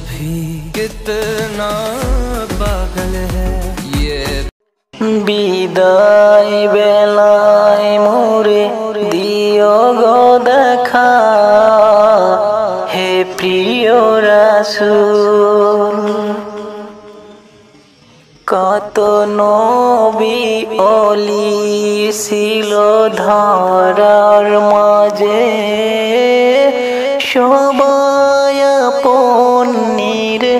भी कितना पागल है ये। বিদায় বেলায় মোরে দিও গো দেখা, হে প্রিয় রাসূল। কত নবী ওলি ছিল ধরার মাঝে, সবাই আপন নিরে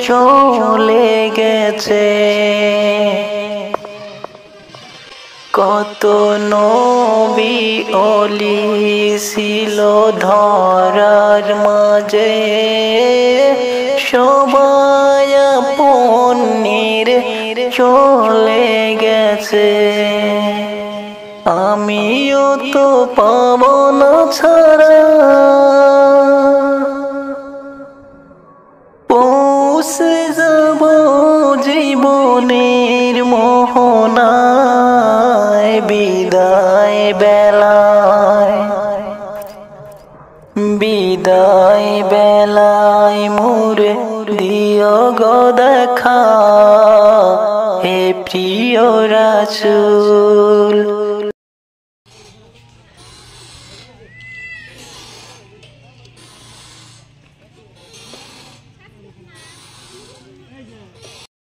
চলে গেছে। কত নবী ওলি ছিল ধরার মাঝে, সবাই আপন নিরে চলে গেছে। আমিও তো পাব না ছাড়া, পৌঁছে যাব জীবনের মোহনায়। বিদায় বেলায়, বিদায় বেলায় মোরে দিও গো দেখা, হে প্রিয় রাসূল।